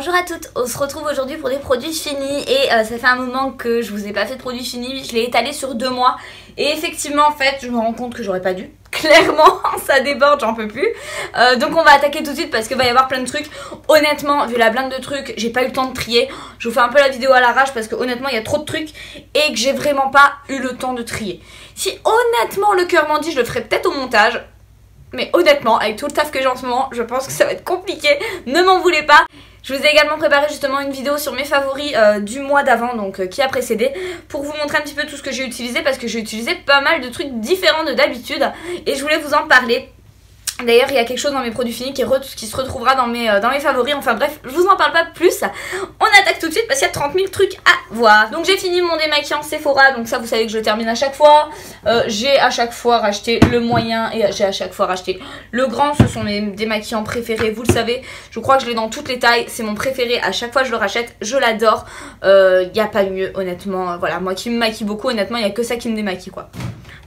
Bonjour à toutes, on se retrouve aujourd'hui pour des produits finis et ça fait un moment que je vous ai pas fait de produits finis, je l'ai étalé sur 2 mois et effectivement en fait je me rends compte que j'aurais pas dû, clairement ça déborde, j'en peux plus. Donc on va attaquer tout de suite parce qu'il va y avoir plein de trucs. Honnêtement vu la blinde de trucs j'ai pas eu le temps de trier, je vous fais un peu la vidéo à l'arrache parce que honnêtement il y a trop de trucs et que j'ai vraiment pas eu le temps de trier. Si honnêtement le cœur m'en dit je le ferai peut-être au montage. Mais honnêtement, avec tout le taf que j'ai en ce moment, je pense que ça va être compliqué, ne m'en voulez pas. Je vous ai également préparé justement une vidéo sur mes favoris du mois d'avant, donc qui a précédé, pour vous montrer un petit peu tout ce que j'ai utilisé, parce que j'ai utilisé pas mal de trucs différents de d'habitude, et je voulais vous en parler. D'ailleurs il y a quelque chose dans mes produits finis qui se retrouvera dans mes favoris, enfin bref je vous en parle pas plus. On attaque tout de suite parce qu'il y a 30 000 trucs à voir. Donc j'ai fini mon démaquillant Sephora, donc ça vous savez que je le termine à chaque fois. J'ai à chaque fois racheté le moyen et j'ai à chaque fois racheté le grand, ce sont mes démaquillants préférés, vous le savez. Je crois que je l'ai dans toutes les tailles, c'est mon préféré, à chaque fois je le rachète, je l'adore. Il n'y a pas mieux honnêtement, voilà, moi qui me maquille beaucoup honnêtement il n'y a que ça qui me démaquille quoi.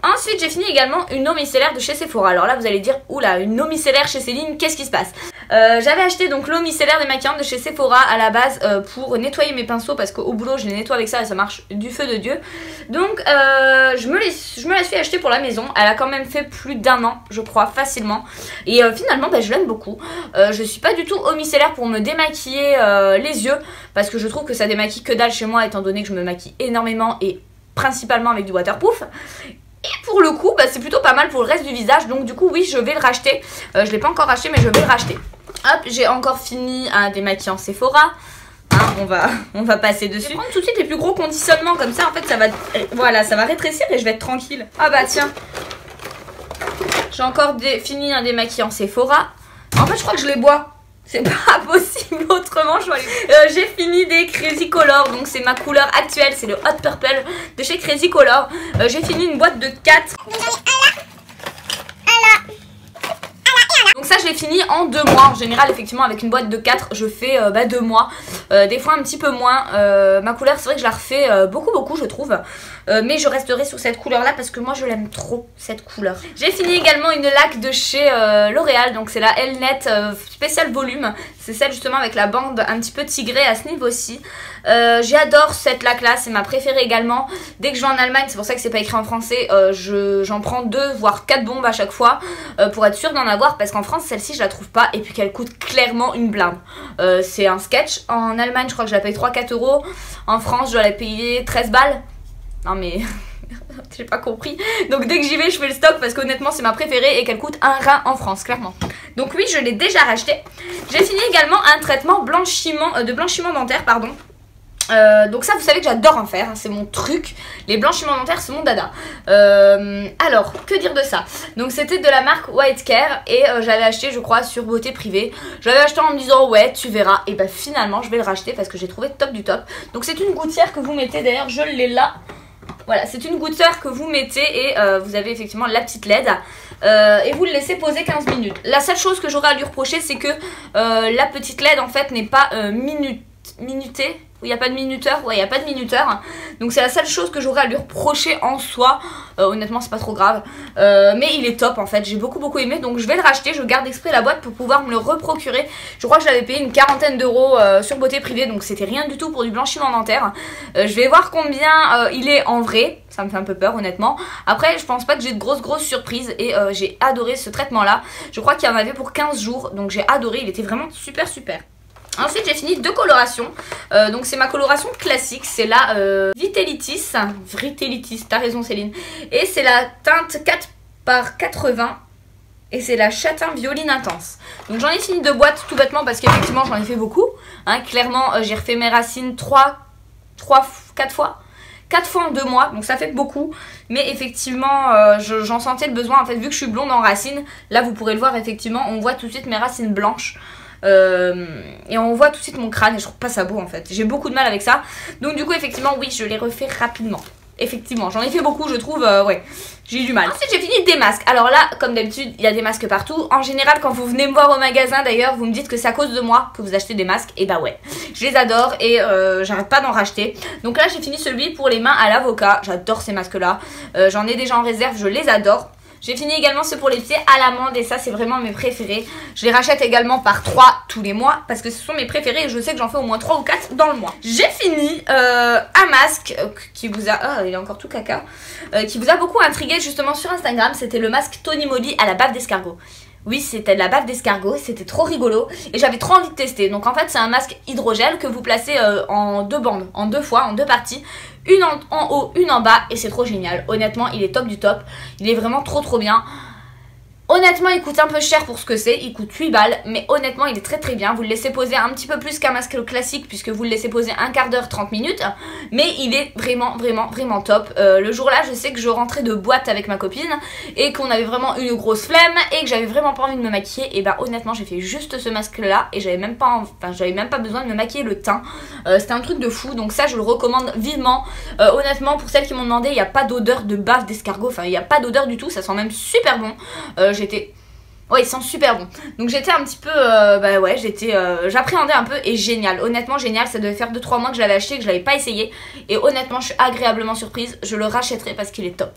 Ensuite j'ai fini également une eau micellaire de chez Sephora. Alors là vous allez dire oula, une eau micellaire chez Céline, qu'est-ce qui se passe? J'avais acheté donc l'eau micellaire démaquillante de chez Sephora à la base pour nettoyer mes pinceaux parce qu'au boulot je les nettoie avec ça et ça marche du feu de Dieu. Donc je me la suis achetée pour la maison. Elle a quand même fait plus d'1 an je crois facilement et finalement je l'aime beaucoup. Je suis pas du tout eau micellaire pour me démaquiller les yeux parce que je trouve que ça démaquille que dalle chez moi étant donné que je me maquille énormément et principalement avec du waterproof. Et pour le coup, c'est plutôt pas mal pour le reste du visage. Donc du coup, oui, je vais le racheter. Je l'ai pas encore racheté, mais je vais le racheter. Hop, j'ai encore fini un démaquillant Sephora. Hein, on va passer dessus. Je vais prendre tout de suite les plus gros conditionnements. Comme ça, en fait, ça va, voilà, ça va rétrécir et je vais être tranquille. Ah bah tiens. J'ai encore fini un démaquillant Sephora. En fait, je crois que je les bois. C'est pas possible autrement, j'ai fini des Crazy Color, donc c'est ma couleur actuelle, c'est le Hot Purple de chez Crazy Color. J'ai fini une boîte de 4. Donc ça je l'ai fini en 2 mois. En général effectivement avec une boîte de 4 je fais 2 mois, des fois un petit peu moins. Ma couleur c'est vrai que je la refais beaucoup je trouve, mais je resterai sur cette couleur là parce que moi je l'aime trop cette couleur. J'ai fini également une laque de chez L'Oréal, donc c'est la Elnet spécial volume. C'est celle justement avec la bande un petit peu tigrée à ce niveau-ci. J'adore cette laque là, c'est ma préférée également. Dès que je vais en Allemagne, c'est pour ça que c'est pas écrit en français, j'en prends 2 voire 4 bombes à chaque fois pour être sûre d'en avoir parce qu'en France celle-ci je la trouve pas et puis qu'elle coûte clairement une blinde. C'est un sketch. En Allemagne je crois que je la paye 3-4 €. En France je dois la payer 13 balles. Non mais j'ai pas compris. Donc dès que j'y vais je fais le stock parce qu'honnêtement c'est ma préférée et qu'elle coûte un rein en France clairement. Donc oui je l'ai déjà racheté. J'ai fini également un traitement de blanchiment dentaire pardon. Donc ça vous savez que j'adore en faire, hein, c'est mon truc. Les blanchiments dentaires c'est mon dada. Alors que dire de ça? Donc c'était de la marque White Care et j'avais acheté je crois sur Beauté Privée. J'avais acheté en me disant ouais tu verras, et bah finalement je vais le racheter parce que j'ai trouvé top du top. Donc c'est une gouttière que vous mettez, d'ailleurs je l'ai là. Voilà, c'est une gouttière que vous mettez et vous avez effectivement la petite LED et vous le laissez poser 15 minutes. La seule chose que j'aurais à lui reprocher c'est que la petite LED en fait n'est pas minutée. Il n'y a pas de minuteur, ouais il n'y a pas de minuteur. Donc c'est la seule chose que j'aurais à lui reprocher en soi. Honnêtement c'est pas trop grave, mais il est top en fait, j'ai beaucoup aimé. Donc je vais le racheter, je garde exprès la boîte pour pouvoir me le reprocurer. Je crois que je l'avais payé une 40aine d'euros sur Beauté Privée, donc c'était rien du tout pour du blanchiment dentaire. Je vais voir combien il est en vrai, ça me fait un peu peur honnêtement. Après je pense pas que j'ai de grosses surprises et j'ai adoré ce traitement là. Je crois qu'il y en avait pour 15 jours, donc j'ai adoré, il était vraiment super. Ensuite j'ai fini 2 colorations, donc c'est ma coloration classique, c'est la Vitality, t'as raison Céline, et c'est la teinte 4x80 et c'est la châtain violine intense. Donc j'en ai fini 2 boîtes tout bêtement parce qu'effectivement j'en ai fait beaucoup, hein, clairement j'ai refait mes racines 4 fois en 2 mois, donc ça fait beaucoup, mais effectivement j'en sentais le besoin en fait vu que je suis blonde en racines. Là vous pourrez le voir effectivement, on voit tout de suite mes racines blanches. Et on voit tout de suite mon crâne et je trouve pas ça beau en fait, j'ai beaucoup de mal avec ça. Donc du coup effectivement oui je les refais rapidement. Effectivement j'en ai fait beaucoup je trouve, ouais j'ai eu du mal. Ensuite j'ai fini des masques. Alors là comme d'habitude il y a des masques partout. En général quand vous venez me voir au magasin d'ailleurs vous me dites que c'est à cause de moi que vous achetez des masques. Et bah ouais je les adore et j'arrête pas d'en racheter. Donc là j'ai fini celui pour les mains à l'avocat. J'adore ces masques là, j'en ai déjà en réserve, je les adore. J'ai fini également ceux pour les pieds à l'amande et ça c'est vraiment mes préférés. Je les rachète également par 3 tous les mois parce que ce sont mes préférés et je sais que j'en fais au moins 3 ou 4 dans le mois. J'ai fini un masque qui vous a... Oh, il est encore tout caca. Qui vous a beaucoup intrigué justement sur Instagram. C'était le masque Tony Moly à la bave d'escargot. Oui, c'était de la bave d'escargot, c'était trop rigolo et j'avais trop envie de tester. Donc en fait c'est un masque hydrogel que vous placez en 2 bandes, en 2 fois, en 2 parties. Une en haut, une en bas et c'est trop génial. Honnêtement il est top du top, il est vraiment trop bien. Honnêtement il coûte un peu cher pour ce que c'est, il coûte 8 balles mais honnêtement il est très bien. Vous le laissez poser un petit peu plus qu'un masque classique puisque vous le laissez poser un quart d'heure, 30 minutes. Mais il est vraiment top. Le jour là je sais que je rentrais de boîte avec ma copine et qu'on avait vraiment une grosse flemme et que j'avais vraiment pas envie de me maquiller. Et bah honnêtement j'ai fait juste ce masque là et j'avais même pas besoin de me maquiller le teint. C'était un truc de fou donc ça je le recommande vivement. Honnêtement pour celles qui m'ont demandé il n'y a pas d'odeur de bave d'escargot, enfin il n'y a pas d'odeur du tout, ça sent même super bon. Ouais, il sent super bon. Donc j'étais un petit peu, j'appréhendais un peu et génial. Honnêtement génial, ça devait faire 2-3 mois que je l'avais acheté, que je l'avais pas essayé. Et honnêtement je suis agréablement surprise, je le rachèterai parce qu'il est top.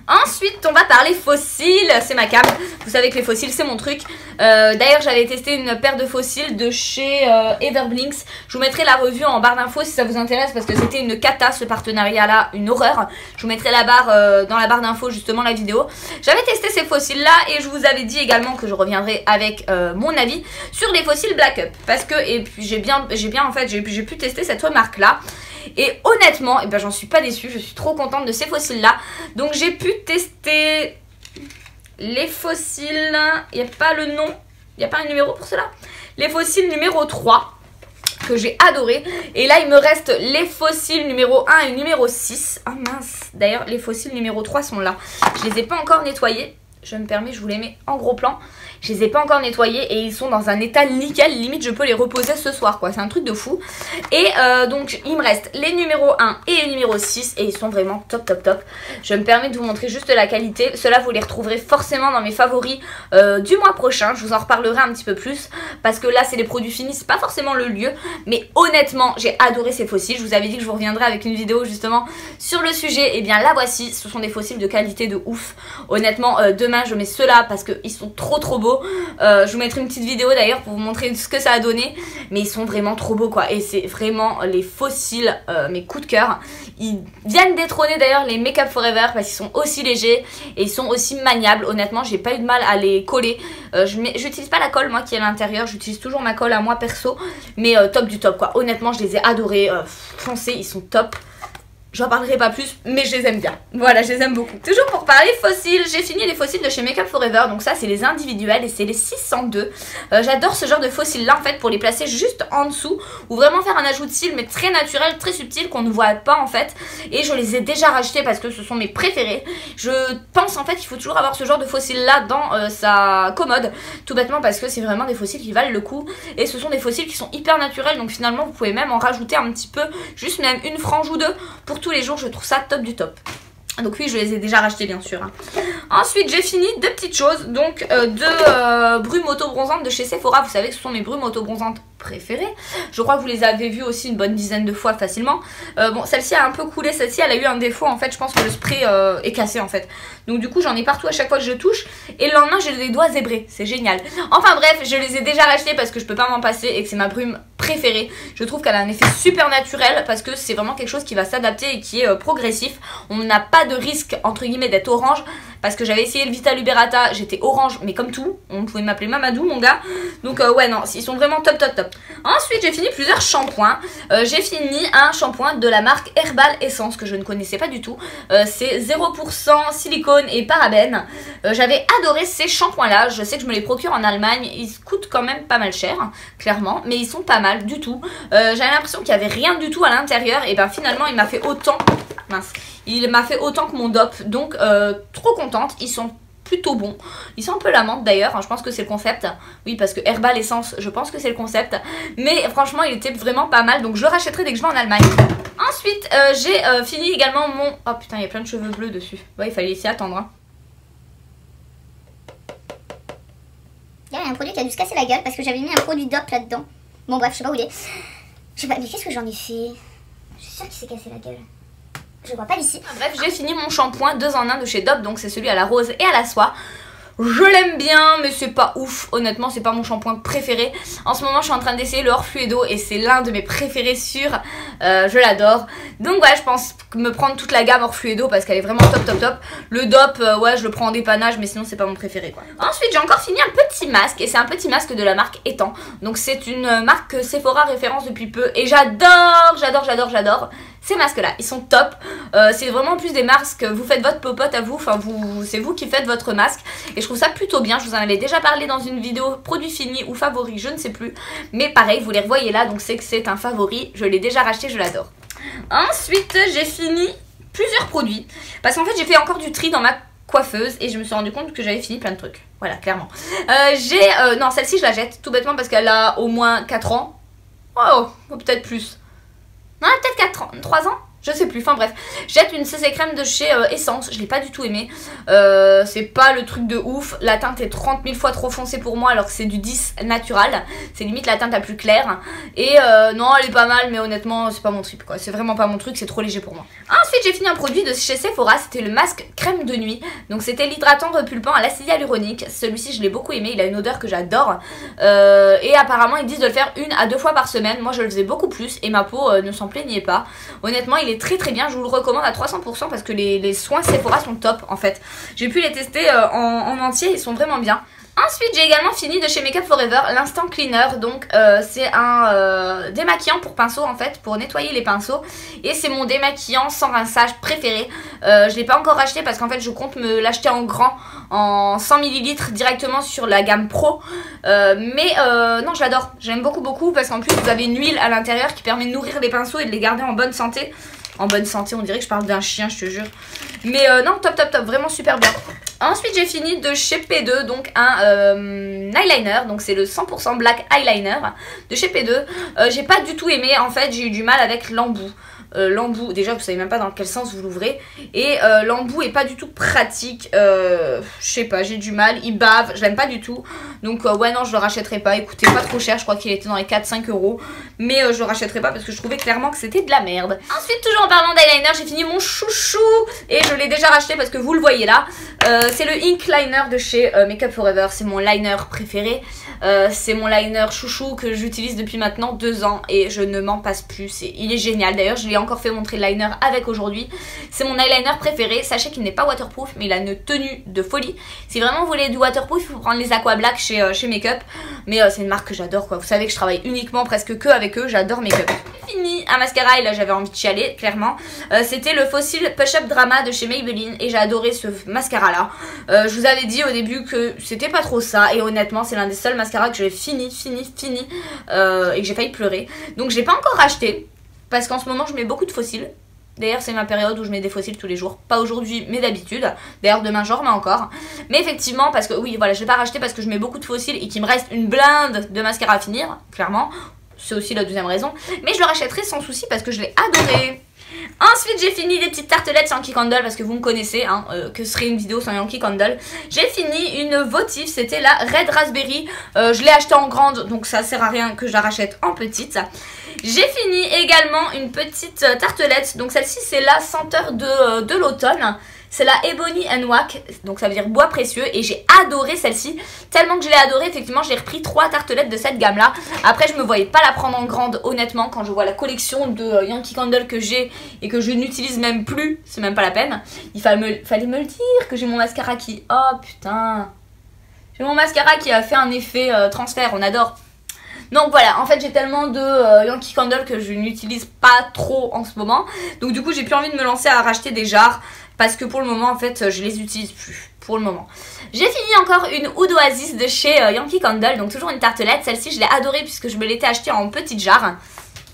Ensuite on va parler fossiles, c'est ma cam. Vous savez que les fossiles c'est mon truc. D'ailleurs j'avais testé une paire de fossiles de chez Everblinks. Je vous mettrai la revue en barre d'infos si ça vous intéresse parce que c'était une cata ce partenariat là, une horreur. Je vous mettrai la barre dans la barre d'infos justement la vidéo. J'avais testé ces fossiles là et je vous avais dit également que je reviendrai avec mon avis sur les fossiles Black Up. Parce que, et puis j'ai pu tester cette marque là. Et honnêtement, eh ben, j'en suis pas déçue, je suis trop contente de ces fossiles là. Donc j'ai pu tester les fossiles, il n'y a pas le nom, il n'y a pas un numéro pour cela. Les fossiles numéro 3 que j'ai adoré. Et là il me reste les fossiles numéro 1 et numéro 6. Ah mince, d'ailleurs les fossiles numéro 3 sont là. Je les ai pas encore nettoyés. Je me permets, je vous les mets en gros plan. Je les ai pas encore nettoyés et ils sont dans un état nickel. Limite je peux les reposer ce soir quoi. C'est un truc de fou. Et donc il me reste les numéros 1 et les numéros 6. Et ils sont vraiment top. Je me permets de vous montrer juste la qualité. Ceux-là vous les retrouverez forcément dans mes favoris du mois prochain. Je vous en reparlerai un petit peu plus. Parce que là c'est les produits finis. C'est pas forcément le lieu. Mais honnêtement j'ai adoré ces fossiles. Je vous avais dit que je vous reviendrai avec une vidéo justement sur le sujet. Et bien la voici. Ce sont des fossiles de qualité de ouf. Honnêtement demain je mets ceux-là parce qu'ils sont trop beaux. Je vous mettrai une petite vidéo d'ailleurs pour vous montrer ce que ça a donné. Mais ils sont vraiment trop beaux quoi. Et c'est vraiment les fossiles, mes coups de cœur. Ils viennent détrôner d'ailleurs les Make Up Forever parce qu'ils sont aussi légers et ils sont aussi maniables. Honnêtement j'ai pas eu de mal à les coller. J'utilise pas la colle moi qui est à l'intérieur. J'utilise toujours ma colle à moi perso. Mais top du top quoi. Honnêtement je les ai adorés. Foncez, ils sont top. J'en parlerai pas plus, mais je les aime bien. Voilà, je les aime beaucoup. Toujours pour parler fossiles, j'ai fini les fossiles de chez Make Up Forever. Donc ça, c'est les individuels et c'est les 602. J'adore ce genre de fossiles-là, en fait, pour les placer juste en dessous. Ou vraiment faire un ajout de cils, mais très naturel, très subtil, qu'on ne voit pas, en fait. Et je les ai déjà rachetés parce que ce sont mes préférés. Je pense, en fait, qu'il faut toujours avoir ce genre de fossiles-là dans sa commode. Tout bêtement parce que c'est vraiment des fossiles qui valent le coup. Et ce sont des fossiles qui sont hyper naturels. Donc finalement, vous pouvez même en rajouter un petit peu, juste même une frange ou deux pour tous les jours. Je trouve ça top du top. Donc oui je les ai déjà rachetés bien sûr. Ensuite j'ai fini deux petites choses. Donc deux brumes auto-bronzantes de chez Sephora. Vous savez que ce sont mes brumes auto-bronzantes préférées. Je crois que vous les avez vues aussi une bonne dizaine de fois facilement. Bon celle-ci a un peu coulé. Celle-ci elle a eu un défaut en fait. Je pense que le spray est cassé en fait. Donc du coup j'en ai partout à chaque fois que je touche. Et le lendemain j'ai les doigts zébrés. C'est génial. Enfin bref je les ai déjà rachetés parce que je peux pas m'en passer. Et que c'est ma brume préférée. Je trouve qu'elle a un effet super naturel. Parce que c'est vraiment quelque chose qui va s'adapter et qui est progressif. On n'a pas de risque entre guillemets d'être orange. Parce que j'avais essayé le Vita Liberata, j'étais orange, mais comme tout, on pouvait m'appeler Mamadou mon gars. Donc ouais non, ils sont vraiment top. Ensuite j'ai fini plusieurs shampoings. J'ai fini un shampoing de la marque Herbal Essence que je ne connaissais pas du tout. C'est 0% silicone et parabènes. J'avais adoré ces shampoings là, je sais que je me les procure en Allemagne. Ils coûtent quand même pas mal cher, clairement, mais ils sont pas mal du tout. J'avais l'impression qu'il n'y avait rien du tout à l'intérieur. Et ben finalement il m'a fait autant. Mince. Il m'a fait autant que mon DOP, donc trop contente, ils sont plutôt bons. Ils sont un peu la menthe d'ailleurs, hein, je pense que c'est le concept. Oui parce que Herbal Essence, je pense que c'est le concept. Mais franchement il était vraiment pas mal, donc je le rachèterai dès que je vais en Allemagne. Ensuite j'ai fini également mon... Oh putain il y a plein de cheveux bleus dessus. Ouais il fallait s'y attendre. Hein. Il y a un produit qui a dû se casser la gueule parce que j'avais mis un produit DOP là-dedans. Bon bref je sais pas où il est. Je sais pas, mais qu'est-ce que j'en ai fait? Je suis sûre qu'il s'est cassé la gueule. Je vois pas d'ici. Bref, j'ai fini mon shampoing 2 en 1 de chez Dove, donc c'est celui à la rose et à la soie. Je l'aime bien, mais c'est pas ouf. Honnêtement, c'est pas mon shampoing préféré. En ce moment, je suis en train d'essayer le Orfluedo et c'est l'un de mes préférés sûrs. Je l'adore. Donc voilà, je pense me prendre toute la gamme Orfluedo parce qu'elle est vraiment top top top. Le Dop, ouais, je le prends en dépannage, mais sinon c'est pas mon préféré quoi. Ensuite, j'ai encore fini un petit masque et c'est un petit masque de la marque Etant. Donc c'est une marque que Sephora référence depuis peu et j'adore ces masques là, ils sont top. C'est vraiment en plus des masques, vous faites votre popote à vous, enfin c'est vous qui faites votre masque et je trouve ça plutôt bien. Je vous en avais déjà parlé dans une vidéo produit fini ou favori, je ne sais plus, mais pareil, vous les revoyez là, donc c'est que c'est un favori, je l'ai déjà racheté, je l'adore. Ensuite, j'ai fini plusieurs produits parce qu'en fait j'ai fait encore du tri dans ma coiffeuse et je me suis rendu compte que j'avais fini plein de trucs. Voilà, clairement. Non, celle-ci je la jette tout bêtement parce qu'elle a au moins 4 ans. Oh, peut-être plus. Non, peut-être 4 ans, 3 ans, je sais plus, enfin bref. Jette une CC crème de chez Essence, je l'ai pas du tout aimé. C'est pas le truc de ouf, la teinte est 30 000 fois trop foncée pour moi alors que c'est du 10 natural. C'est limite la teinte la plus claire. Et non, elle est pas mal, mais honnêtement, c'est pas mon trip quoi. C'est vraiment pas mon truc, c'est trop léger pour moi. Ensuite, j'ai fini un produit de chez Sephora, c'était le masque crème de nuit. Donc c'était l'hydratant repulpant à l'acide hyaluronique. Celui-ci, je l'ai beaucoup aimé, il a une odeur que j'adore. Et apparemment, ils disent de le faire 1 à 2 fois par semaine. Moi, je le faisais beaucoup plus et ma peau ne s'en plaignait pas. Honnêtement, il est très très bien, je vous le recommande à 300% parce que les soins Sephora sont top en fait. J'ai pu les tester en entier, ils sont vraiment bien. Ensuite, j'ai également fini de chez Make Up Forever l'Instant Cleaner. Donc c'est un démaquillant pour pinceau en fait, pour nettoyer les pinceaux. Et c'est mon démaquillant sans rinçage préféré. Je l'ai pas encore acheté parce qu'en fait je compte me l'acheter en grand, en 100 ml directement sur la gamme Pro. Non, je l'adore, j'aime beaucoup parce qu'en plus vous avez une huile à l'intérieur qui permet de nourrir les pinceaux et de les garder en bonne santé. En bonne santé, on dirait que je parle d'un chien, je te jure. Mais non, top, vraiment super bien. Ensuite, j'ai fini de chez P2, donc un eyeliner. Donc c'est le 100% Black Eyeliner de chez P2. J'ai pas du tout aimé, en fait, j'ai eu du mal avec l'embout. L'embout, déjà vous savez même pas dans quel sens vous l'ouvrez. Et l'embout est pas du tout pratique. Je sais pas, j'ai du mal, il bave, je l'aime pas du tout. Donc ouais non, je le rachèterai pas. Écoutez, pas trop cher, je crois qu'il était dans les 4-5 €. Mais je le rachèterai pas parce que je trouvais clairement que c'était de la merde. Ensuite, toujours en parlant d'eyeliner, j'ai fini mon chouchou. Et je l'ai déjà racheté parce que vous le voyez là. C'est le Ink Liner de chez Make Up Forever. C'est mon liner préféré. C'est mon liner chouchou que j'utilise depuis maintenant 2 ans. Et je ne m'en passe plus, il est génial. D'ailleurs, je l'ai encore fait montrer le liner avec aujourd'hui. C'est mon eyeliner préféré. Sachez qu'il n'est pas waterproof, mais il a une tenue de folie. Si vraiment vous voulez du waterproof, il faut prendre les Aqua Black chez Make Up. Mais c'est une marque que j'adore quoi. Vous savez que je travaille uniquement presque que avec eux. J'adore Make Up. Fini un mascara et là j'avais envie de chialer clairement. C'était le Fossil Push Up Drama de chez Maybelline et j'ai adoré ce mascara là. Je vous avais dit au début que c'était pas trop ça et honnêtement c'est l'un des seuls mascaras que j'ai fini et que j'ai failli pleurer. Donc j'ai pas encore racheté parce qu'en ce moment je mets beaucoup de fossiles. D'ailleurs c'est ma période où je mets des fossiles tous les jours. Pas aujourd'hui mais d'habitude. D'ailleurs demain j'en remets encore. Mais effectivement parce que oui voilà je vais pas racheter parce que je mets beaucoup de fossiles et qu'il me reste une blinde de mascara à finir. Clairement. C'est aussi la deuxième raison. Mais je le rachèterai sans souci parce que je l'ai adoré. Ensuite j'ai fini des petites tartelettes Yankee Candle parce que vous me connaissez hein, que serait une vidéo sans Yankee Candle. J'ai fini une votive, c'était la Red Raspberry. Je l'ai achetée en grande donc ça sert à rien que je la rachète en petite. J'ai fini également une petite tartelette, donc celle-ci c'est la senteur de l'automne. C'est la Ebony and Wax, donc ça veut dire bois précieux et j'ai adoré celle-ci. Tellement que je l'ai adoré, effectivement j'ai repris 3 tartelettes de cette gamme là. Après je me voyais pas la prendre en grande honnêtement quand je vois la collection de Yankee Candle que j'ai et que je n'utilise même plus, c'est même pas la peine. Il fallait me le dire que j'ai mon mascara qui... Oh putain. J'ai mon mascara qui a fait un effet transfert, on adore. Donc voilà, en fait j'ai tellement de Yankee Candle que je n'utilise pas trop en ce moment. Donc du coup j'ai plus envie de me lancer à racheter des jarres. Parce que pour le moment en fait je les utilise plus. Pour le moment. J'ai fini encore une Oud Oasis de chez Yankee Candle. Donc toujours une tartelette. Celle-ci je l'ai adorée puisque je me l'étais achetée en petite jarre.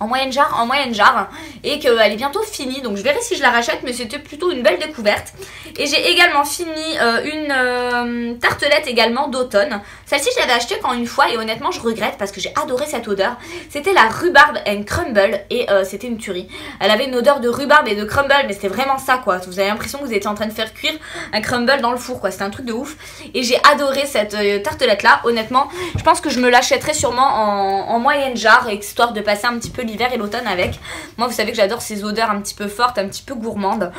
En moyenne jarre. Et qu'elle est bientôt finie. Donc je verrai si je la rachète. Mais c'était plutôt une belle découverte. Et j'ai également fini une tartelette également d'automne. Celle-ci, je l'avais achetée quand une fois et honnêtement, je regrette parce que j'ai adoré cette odeur. C'était la rhubarbe and crumble et c'était une tuerie. Elle avait une odeur de rhubarbe et de crumble, mais c'était vraiment ça quoi. Vous avez l'impression que vous étiez en train de faire cuire un crumble dans le four quoi. C'était un truc de ouf. Et j'ai adoré cette tartelette là. Honnêtement, je pense que je me l'achèterai sûrement en moyenne jarre, histoire de passer un petit peu l'hiver et l'automne avec. Moi, vous savez que j'adore ces odeurs un petit peu fortes, un petit peu gourmandes.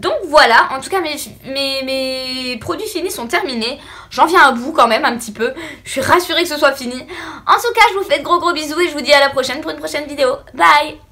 Donc voilà, en tout cas mes produits finis sont terminés. J'en viens à bout quand même un petit peu. Je suis rassurée que ce soit fini. En tout cas, je vous fais de gros bisous et je vous dis à la prochaine pour une prochaine vidéo. Bye!